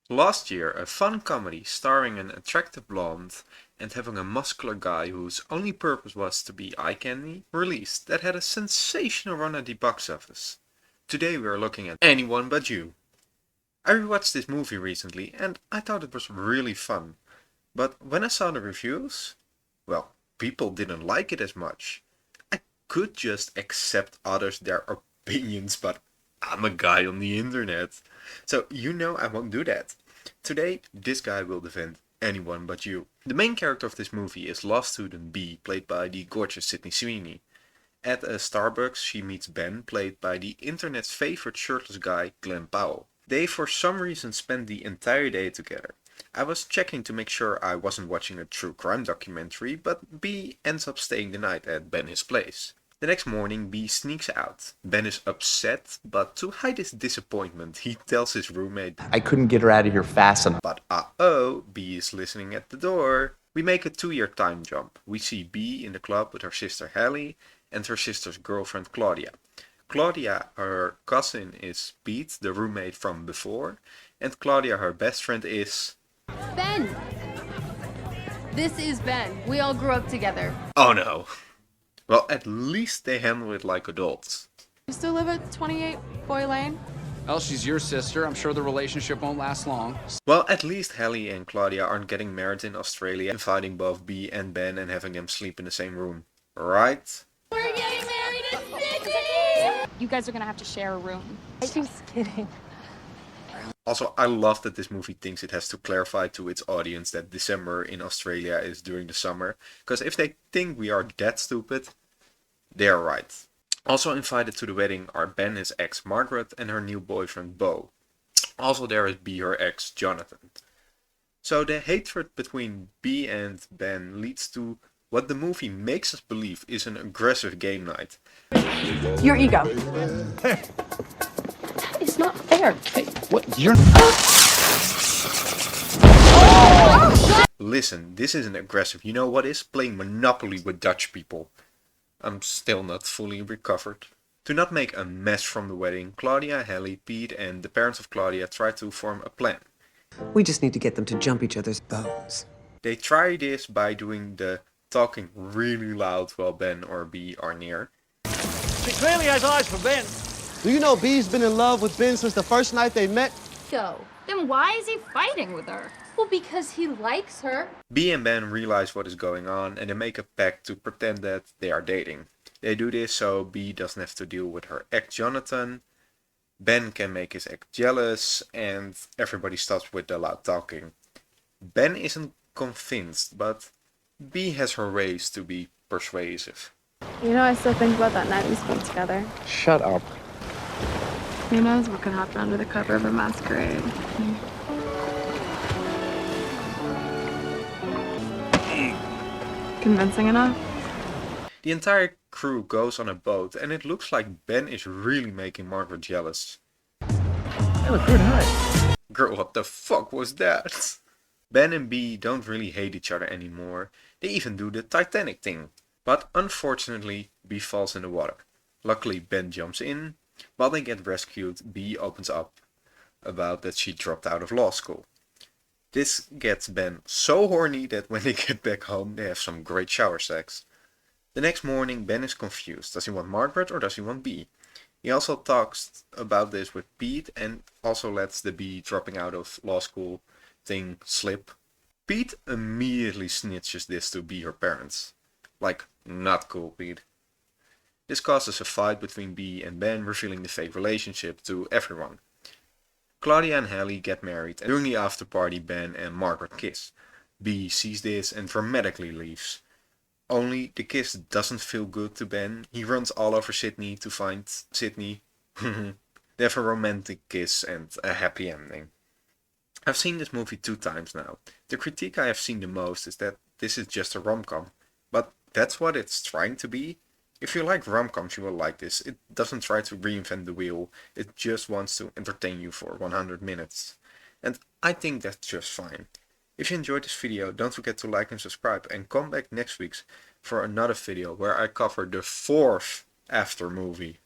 Last year, a fun comedy starring an attractive blonde and having a muscular guy whose only purpose was to be eye candy released that had a sensational run at the box office. Today we are looking at Anyone But You. I rewatched this movie recently and I thought it was really fun, but when I saw the reviews, well, people didn't like it as much. I could just accept others their opinions, but I'm a guy on the internet. So I won't do that. Today, this guy will defend Anyone But You. The main character of this movie is law student B, played by the gorgeous Sydney Sweeney. At a Starbucks, she meets Ben, played by the internet's favorite shirtless guy, Glenn Powell. They for some reason spend the entire day together. I was checking to make sure I wasn't watching a true crime documentary, but B ends up staying the night at Ben's place. The next morning, B sneaks out. Ben is upset, but to hide his disappointment, he tells his roommate, I couldn't get her out of here fast enough. but uh-oh, B is listening at the door. We make a 2-year time jump. We see B in the club with her sister Hallie and her sister's girlfriend Claudia. Claudia, her cousin, is Pete, the roommate from before, and Claudia, her best friend, is... Ben! This is Ben. We all grew up together. Oh no. Well, at least they handle it like adults. You still live at 28 Boy Lane? Well, she's your sister. I'm sure the relationship won't last long. Well, at least Hallie and Claudia aren't getting married in Australia, inviting both B and Ben and having them sleep in the same room. Right? We're getting married in Sydney! You guys are gonna have to share a room. She's kidding. Also, I love that this movie thinks it has to clarify to its audience that December in Australia is during the summer. Because if they think we are that stupid, they are right. Also invited to the wedding are Ben, his ex Margaret, and her new boyfriend Beau. Also there is B, her ex Jonathan. So the hatred between B and Ben leads to what the movie makes us believe is an aggressive game night. Your ego. It's not fair. Hey, what? You're... Listen, this isn't aggressive. You know what is? Playing Monopoly with Dutch people. I'm still not fully recovered. To not make a mess from the wedding, Claudia, Hallie, Pete and the parents of Claudia try to form a plan. We just need to get them to jump each other's bones. They try this by doing the talking really loud while Ben or B are near. She clearly has eyes for Ben. Do you know B's been in love with Ben since the first night they met? So, then why is he fighting with her? Well, because he likes her. B and Ben realize what is going on and they make a pact to pretend that they are dating. They do this so B doesn't have to deal with her ex Jonathan, Ben can make his ex jealous, and everybody stops with the loud talking. Ben isn't convinced, but B has her ways to be persuasive. You know, I still think about that night we spent together. Shut up. Who knows what could happen under the cover of a masquerade? Convincing enough? The entire crew goes on a boat and it looks like Ben is really making Margaret jealous. That looked good, huh? Girl, what the fuck was that? Ben and B don't really hate each other anymore. They even do the Titanic thing. But unfortunately, B falls in the water. Luckily, Ben jumps in. While they get rescued, B opens up about that she dropped out of law school. This gets Ben so horny that when they get back home, they have some great shower sex. The next morning, Ben is confused. Does he want Margaret or does he want B? He also talks about this with Pete and also lets the B dropping out of law school thing slip. Pete immediately snitches this to B, her parents. Like, not cool, Pete. This causes a fight between B and Ben, revealing the fake relationship to everyone. Claudia and Hallie get married, and during the after party Ben and Margaret kiss. B sees this and dramatically leaves. Only the kiss doesn't feel good to Ben. He runs all over Sydney to find Sydney. They have a romantic kiss and a happy ending. I've seen this movie 2 times now. The critique I have seen the most is that this is just a rom-com. But that's what it's trying to be. If you like rom-coms, you will like this. It doesn't try to reinvent the wheel. It just wants to entertain you for 100 minutes. And I think that's just fine. If you enjoyed this video, don't forget to like and subscribe. And come back next week for another video where I cover the 4th After movie.